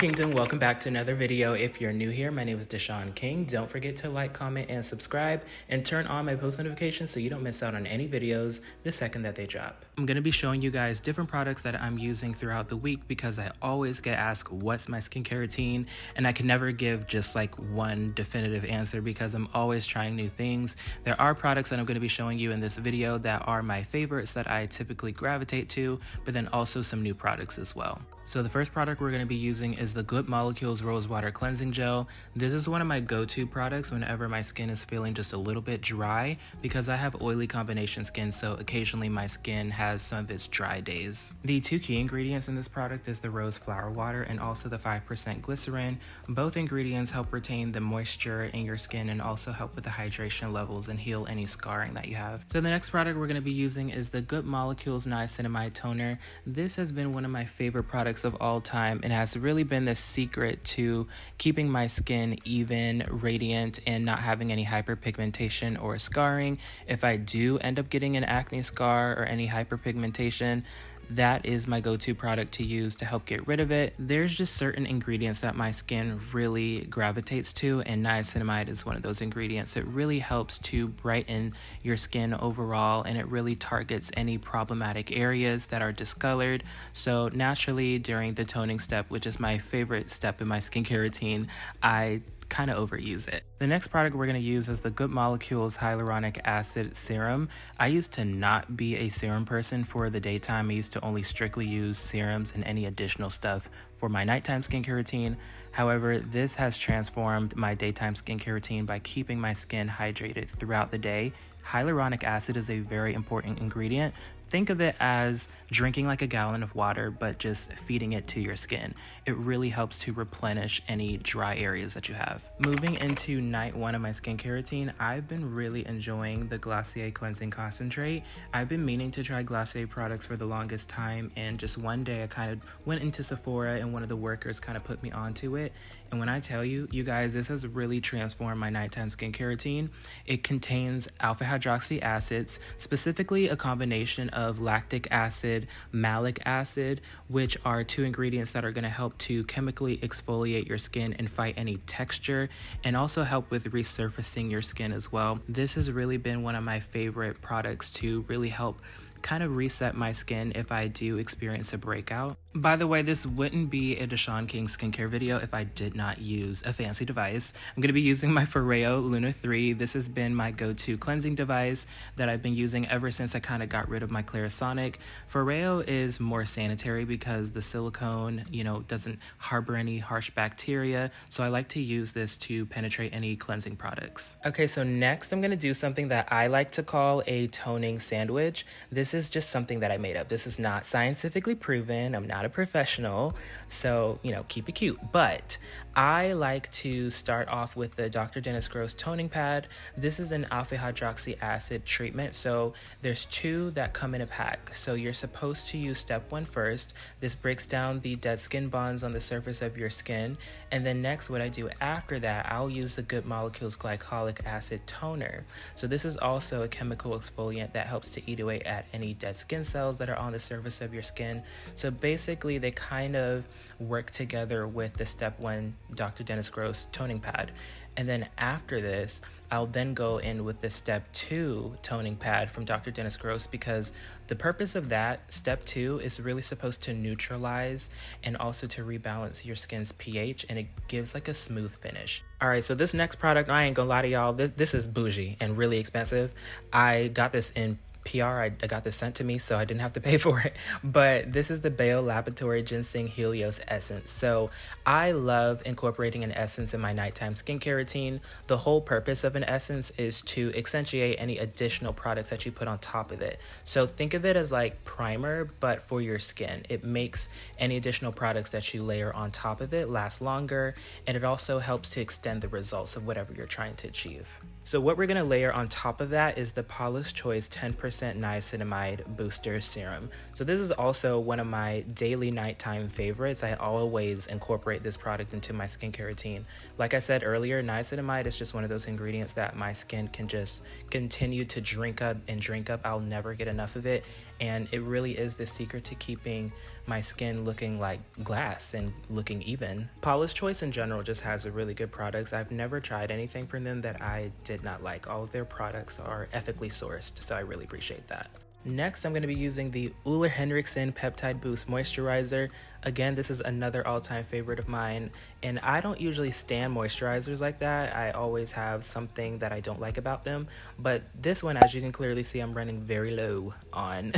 Kingdom, welcome back to another video. If you're new here, my name is Dishon King. Don't forget to like, comment, and subscribe, and turn on my post notifications so you don't miss out on any videos the second that they drop. I'm going to be showing you guys different products that I'm using throughout the week because I always get asked what's my skincare routine, and I can never give just like one definitive answer because I'm always trying new things. There are products that I'm going to be showing you in this video that are my favorites that I typically gravitate to, but then also some new products as well. So the first product we're going to be using is the Good Molecules Rose Water Cleansing Gel. This is one of my go-to products whenever my skin is feeling just a little bit dry because I have oily combination skin, so occasionally my skin has some of its dry days. The two key ingredients in this product is the rose flower water and also the 5% glycerin. Both ingredients help retain the moisture in your skin and also help with the hydration levels and heal any scarring that you have. So the next product we're going to be using is the Good Molecules Niacinamide Toner. This has been one of my favorite products of all time and has really been the secret to keeping my skin even, radiant, and not having any hyperpigmentation or scarring. If I do end up getting an acne scar or any hyperpigmentation, that is my go-to product to use to help get rid of it. There's just certain ingredients that my skin really gravitates to, and niacinamide is one of those ingredients. It really helps to brighten your skin overall, and it really targets any problematic areas that are discolored. So naturally, during the toning step, which is my favorite step in my skincare routine, I kind of overuse it. The next product we're going to use is the Good Molecules Hyaluronic Acid Serum. I used to not be a serum person for the daytime. I used to only strictly use serums and any additional stuff for my nighttime skincare routine. However, this has transformed my daytime skincare routine by keeping my skin hydrated throughout the day. Hyaluronic acid is a very important ingredient. Think of it as drinking like a gallon of water, but just feeding it to your skin. It really helps to replenish any dry areas that you have. Moving into night one of my skincare routine, I've been really enjoying the Glossier Cleansing Concentrate. I've been meaning to try Glossier products for the longest time, and just one day I kind of went into Sephora and one of the workers kind of put me onto it. And when I tell you, you guys, this has really transformed my nighttime skincare routine. It contains alpha hydroxy acids, specifically a combination of lactic acid, malic acid, which are two ingredients that are going to help to chemically exfoliate your skin and fight any texture, and also help with resurfacing your skin as well. This has really been one of my favorite products to really help kind of reset my skin if I do experience a breakout. By the way, this wouldn't be a Dishon King skincare video if I did not use a fancy device. I'm going to be using my Foreo Luna 3. This has been my go-to cleansing device that I've been using ever since I kind of got rid of my Clarisonic. Foreo is more sanitary because the silicone, doesn't harbor any harsh bacteria. So I like to use this to penetrate any cleansing products. Okay, so next I'm going to do something that I like to call a toning sandwich. This is just something that I made up. This is not scientifically proven. I'm not a professional, so keep it cute. But I like to start off with the Dr. Dennis Gross toning pad. This is an alpha hydroxy acid treatment, so there's two that come in a pack. So you're supposed to use step one first. This breaks down the dead skin bonds on the surface of your skin, and then next what I do after that, I'll use the Good Molecules Glycolic Acid Toner. So this is also a chemical exfoliant that helps to eat away at any dead skin cells that are on the surface of your skin. So basically they kind of work together with the step one Dr. Dennis Gross toning pad. And then after this, I'll then go in with the step two toning pad from Dr. Dennis Gross, because the purpose of that, step two, is really supposed to neutralize and also to rebalance your skin's pH, and it gives like a smooth finish. All right, so this next product, I ain't gonna lie to y'all, this is bougie and really expensive. I got this in PR. I got this sent to me, so I didn't have to pay for it. But this is the Bayo Laboratory Ginseng Helios Essence. So I love incorporating an essence in my nighttime skincare routine. The whole purpose of an essence is to accentuate any additional products that you put on top of it. So think of it as like primer, but for your skin. It makes any additional products that you layer on top of it last longer, and it also helps to extend the results of whatever you're trying to achieve. So what we're going to layer on top of that is the Paula's Choice 10% niacinamide booster serum. So this is also one of my daily nighttime favorites. I always incorporate this product into my skincare routine. Like I said earlier, niacinamide is just one of those ingredients that my skin can just continue to drink up and drink up. I'll never get enough of it, and it really is the secret to keeping my skin looking like glass and looking even. Paula's Choice in general just has a really good products. I've never tried anything from them that I did not like. All of their products are ethically sourced, so I really appreciate that. Next, I'm going to be using the Uller Henriksen Peptide Boost Moisturizer. Again, this is another all-time favorite of mine, and I don't usually stan moisturizers like that. I always have something that I don't like about them, but this one, as you can clearly see, I'm running very low on.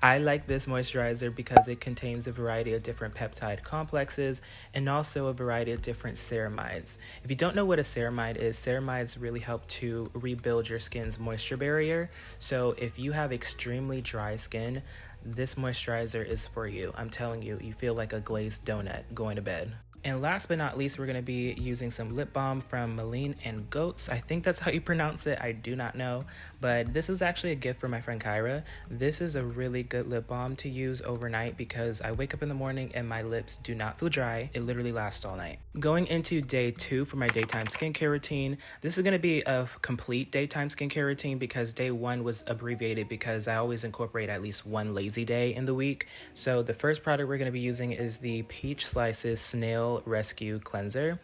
I like this moisturizer because it contains a variety of different peptide complexes and also a variety of different ceramides. If you don't know what a ceramide is, ceramides really help to rebuild your skin's moisture barrier. So if you have extremely dry skin, this moisturizer is for you. I'm telling you, you feel like a glazed donut going to bed. And last but not least, we're going to be using some lip balm from Malin and Goats. I think that's how you pronounce it. I do not know. But this is actually a gift for my friend Kyra. This is a really good lip balm to use overnight because I wake up in the morning and my lips do not feel dry. It literally lasts all night. Going into day 2 for my daytime skincare routine. This is going to be a complete daytime skincare routine because day 1 was abbreviated because I always incorporate at least one lazy day in the week. So the first product we're going to be using is the Peach Slices Snail Rescue Cleanser.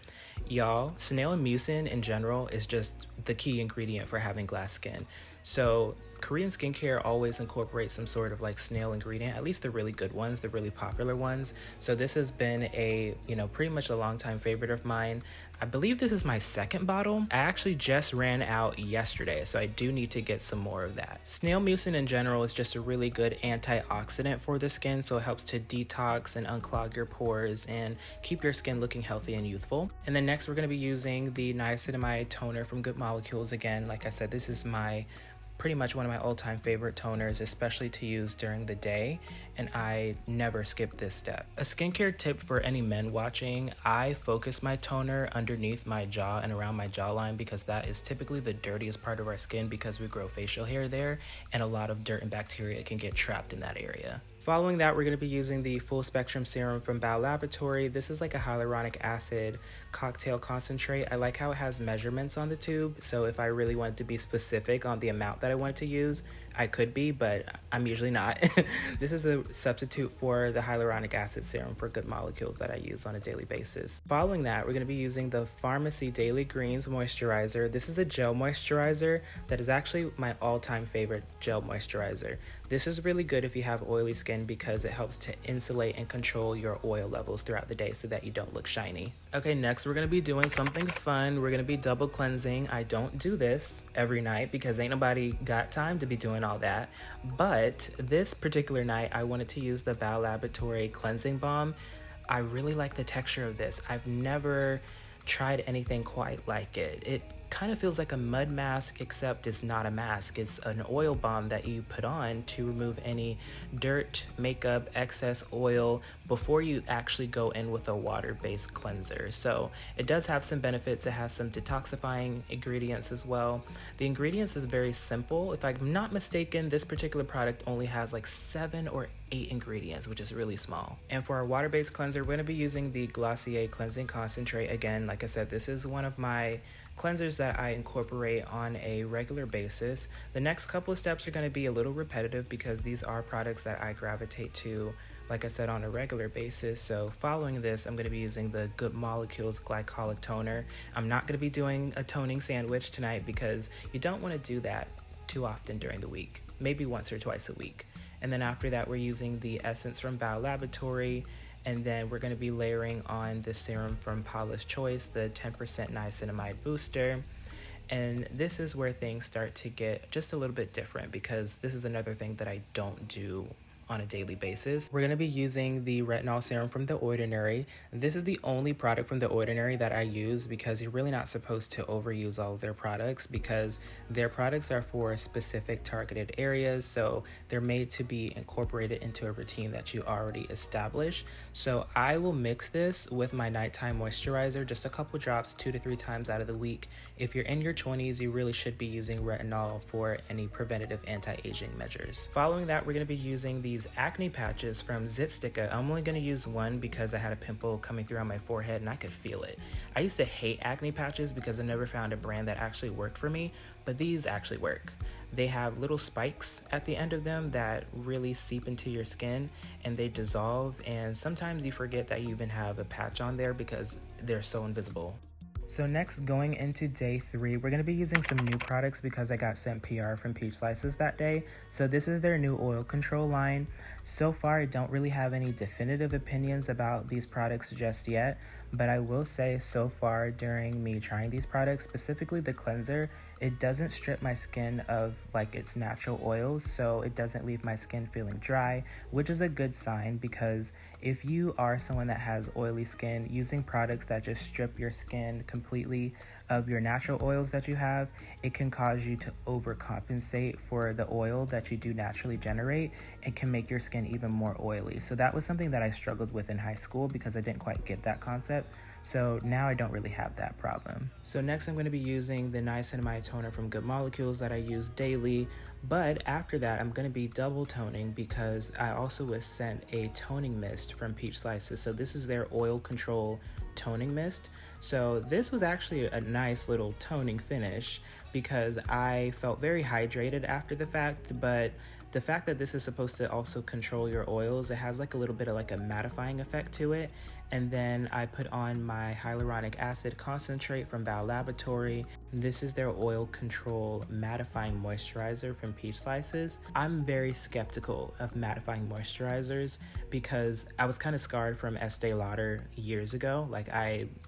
Y'all, snail mucin in general is just the key ingredient for having glass skin. So Korean skincare always incorporates some sort of like snail ingredient, at least the really good ones, the really popular ones. So this has been a, pretty much a long time favorite of mine. I believe this is my second bottle. I actually just ran out yesterday, so I do need to get some more of that. Snail mucin in general is just a really good antioxidant for the skin, so it helps to detox and unclog your pores and keep your skin looking healthy and youthful. And then next we're going to be using the niacinamide toner from Good Molecules. Again, like I said, this is pretty much one of my all-time favorite toners, especially to use during the day, and I never skip this step. A skincare tip for any men watching, I focus my toner underneath my jaw and around my jawline because that is typically the dirtiest part of our skin because we grow facial hair there, and a lot of dirt and bacteria can get trapped in that area. Following that, we're going to be using the Full Spectrum Serum from Bao Laboratory. This is like a hyaluronic acid cocktail concentrate. I like how it has measurements on the tube, so if I really wanted to be specific on the amount that I wanted to use, I could be, but I'm usually not. This is a substitute for the hyaluronic acid serum for Good Molecules that I use on a daily basis. Following that, we're going to be using the Pharmacy Daily Greens Moisturizer. This is a gel moisturizer that is actually my all-time favorite gel moisturizer. This is really good if you have oily skin because it helps to insulate and control your oil levels throughout the day so that you don't look shiny. Okay, next we're going to be doing something fun. We're going to be double cleansing. I don't do this every night because ain't nobody got time to be doing all that. But this particular night, I wanted to use the Bao Laboratory Cleansing Balm. I really like the texture of this. I've never tried anything quite like it. It kind of feels like a mud mask, except it's not a mask. It's an oil balm that you put on to remove any dirt, makeup, excess oil before you actually go in with a water-based cleanser. So it does have some benefits. It has some detoxifying ingredients as well. The ingredients is very simple. If I'm not mistaken, this particular product only has like 7 or 8 ingredients, which is really small. And for our water-based cleanser, we're going to be using the Glossier Cleansing Concentrate. Again, like I said, this is one of my cleansers that I incorporate on a regular basis. The next couple of steps are going to be a little repetitive because these are products that I gravitate to, like I said, on a regular basis. So following this, I'm going to be using the Good Molecules Glycolic Toner. I'm not going to be doing a toning sandwich tonight because you don't want to do that too often during the week, maybe once or twice a week. And then after that, we're using the essence from Bao Laboratory. And then we're going to be layering on the serum from Paula's Choice, the 10% niacinamide booster. And this is where things start to get just a little bit different because this is another thing that I don't do on a daily basis. We're going to be using the retinol serum from The Ordinary. This is the only product from The Ordinary that I use because you're really not supposed to overuse all of their products because their products are for specific targeted areas, so they're made to be incorporated into a routine that you already established. So I will mix this with my nighttime moisturizer, just a couple drops 2 to 3 times out of the week. If you're in your 20s, you really should be using retinol for any preventative anti-aging measures. Following that, we're going to be using these acne patches from Zitsticka. I'm only going to use one because I had a pimple coming through on my forehead and I could feel it. I used to hate acne patches because I never found a brand that actually worked for me, but these actually work. They have little spikes at the end of them that really seep into your skin and they dissolve, and sometimes you forget that you even have a patch on there because they're so invisible. So next, going into day 3, we're going to be using some new products because I got sent PR from Peach Slices that day. So this is their new oil control line. So far, I don't really have any definitive opinions about these products just yet, but I will say so far during me trying these products, specifically the cleanser, it doesn't strip my skin of like its natural oils, so it doesn't leave my skin feeling dry, which is a good sign because if you are someone that has oily skin, using products that just strip your skin completely of your natural oils that you have, it can cause you to overcompensate for the oil that you do naturally generate and can make your skin even more oily. So that was something that I struggled with in high school because I didn't quite get that concept. So now I don't really have that problem. So next I'm going to be using the niacinamide toner from Good Molecules that I use daily. But after that, I'm going to be double toning because I also was sent a toning mist from Peach Slices. So this is their oil control toning mist. So this was actually a nice little toning finish because I felt very hydrated after the fact, but the fact that this is supposed to also control your oils, it has like a little bit of like a mattifying effect to it. And then I put on my hyaluronic acid concentrate from Bow Laboratory. This is their oil control mattifying moisturizer from Peach Slices. I'm very skeptical of mattifying moisturizers because I was kind of scarred from Estee Lauder years ago. Like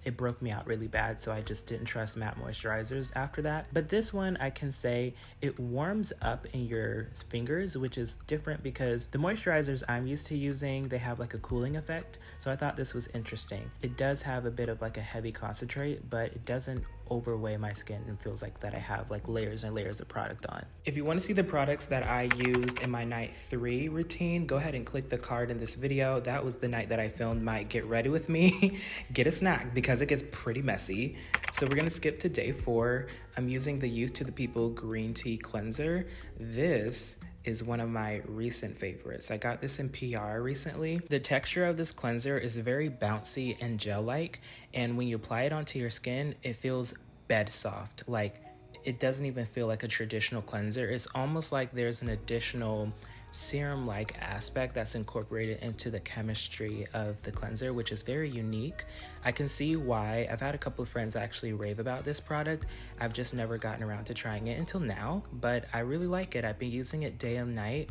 it broke me out really bad, so I just didn't trust matte moisturizers after that. But this one, I can say it warms up in your fingers, which is different because the moisturizers I'm used to using, they have like a cooling effect. So I thought this was interesting. It does have a bit of like a heavy concentrate, but it doesn't overweigh my skin and feels like that I have like layers and layers of product on. If you want to see the products that I used in my night 3 routine, go ahead and click the card in this video. That was the night that I filmed my get ready with me, get a snack, because it gets pretty messy. So we're gonna skip to day 4. I'm using the Youth to the People green tea cleanser. This is one of my recent favorites. I got this in PR recently. The texture of this cleanser is very bouncy and gel-like, and when you apply it onto your skin, it feels bed soft. Like, it doesn't even feel like a traditional cleanser. It's almost like there's an additional serum-like aspect that's incorporated into the chemistry of the cleanser, which is very unique. I can see why. I've had a couple of friends actually rave about this product. I've just never gotten around to trying it until now, but I really like it. I've been using it day and night.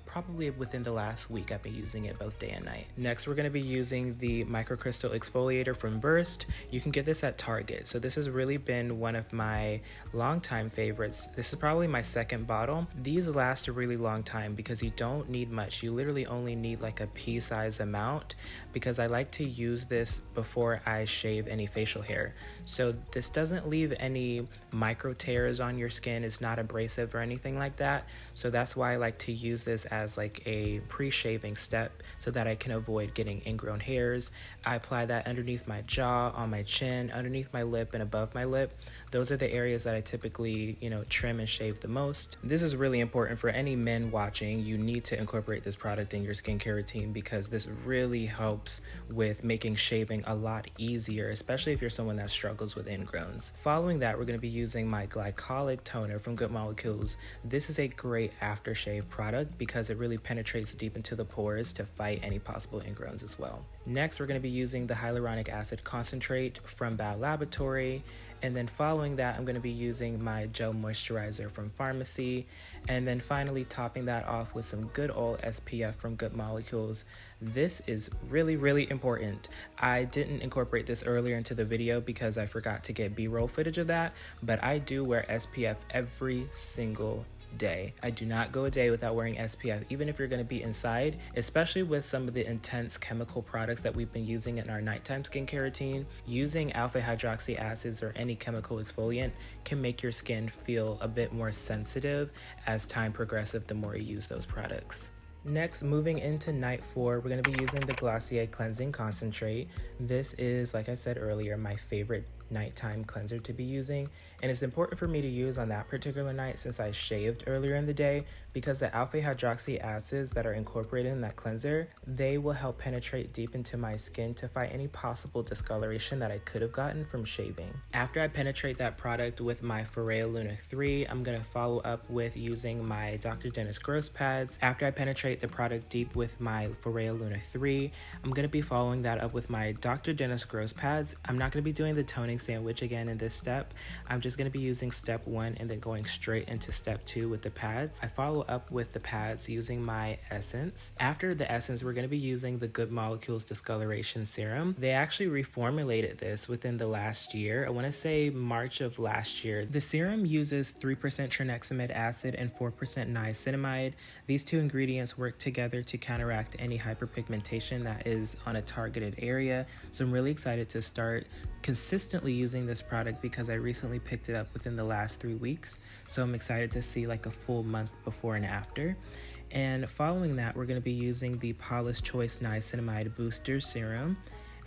Probably within the last week, I've been using it both day and night. Next, we're gonna be using the microcrystal exfoliator from Burst. You can get this at Target. So this has really been one of my longtime favorites. This is probably my second bottle. These last a really long time because you don't need much. You literally only need like a pea-size amount because I like to use this before I shave any facial hair. So this doesn't leave any micro tears on your skin. It's not abrasive or anything like that. So that's why I like to use this as like a pre-shaving step so that I can avoid getting ingrown hairs. I apply that underneath my jaw, on my chin, underneath my lip, and above my lip. Those are the areas that I typically, trim and shave the most. This is really important for any men watching. You need to incorporate this product in your skincare routine because this really helps with making shaving a lot easier, especially if you're someone that struggles with ingrowns. Following that, we're going to be using my glycolic toner from Good Molecules. This is a great aftershave product because it really penetrates deep into the pores to fight any possible ingrowns as well. Next, we're going to be using the hyaluronic acid concentrate from Bow Laboratory. And then following that, I'm going to be using my gel moisturizer from Pharmacy. And then finally topping that off with some good old SPF from Good Molecules. This is really, really important. I didn't incorporate this earlier into the video because I forgot to get B-roll footage of that, but I do wear SPF every single day. I do not go a day without wearing SPF, even if you're going to be inside, especially with some of the intense chemical products that we've been using in our nighttime skincare routine. Using alpha hydroxy acids or any chemical exfoliant can make your skin feel a bit more sensitive as time progresses the more you use those products. Next, moving into night 4, we're going to be using the Glossier Cleansing Concentrate. This is, like I said earlier, my favorite nighttime cleanser to be using, and it's important for me to use on that particular night since I shaved earlier in the day, because the alpha hydroxy acids that are incorporated in that cleanser, they will help penetrate deep into my skin to fight any possible discoloration that I could have gotten from shaving. After I penetrate that product with my Foreo Luna 3, I'm going to follow up with using my Dr. Dennis Gross pads. After I penetrate the product deep with my Foreo Luna 3, I'm going to be following that up with my Dr. Dennis Gross pads. I'm not going to be doing the toning sandwich again in this step. I'm just going to be using step 1 and then going straight into step 2 with the pads. I follow up with the pads using my essence. After the essence, we're going to be using the Good Molecules Discoloration Serum. They actually reformulated this within the last year. I want to say March of last year. The serum uses 3% trinexamide acid and 4% niacinamide. These two ingredients work together to counteract any hyperpigmentation that is on a targeted area. So I'm really excited to start consistently using this product because I recently picked it up within the last 3 weeks. So I'm excited to see like a full month before and after. And following that, we're going to be using the Paula's Choice Niacinamide Booster Serum.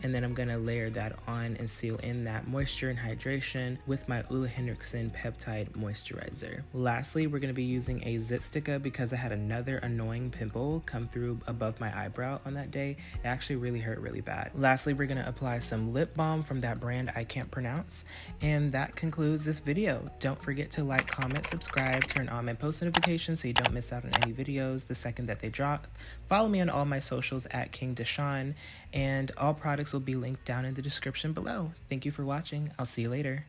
And then I'm going to layer that on and seal in that moisture and hydration with my Ole Henriksen Peptide Moisturizer. Lastly, we're going to be using a Zit Sticka because I had another annoying pimple come through above my eyebrow on that day. It actually really hurt really bad. Lastly, we're going to apply some lip balm from that brand I can't pronounce. And that concludes this video. Don't forget to like, comment, subscribe, turn on my post notifications so you don't miss out on any videos the second that they drop. Follow me on all my socials at King Dishon, and all products will be linked down in the description below. Thank you for watching. I'll see you later.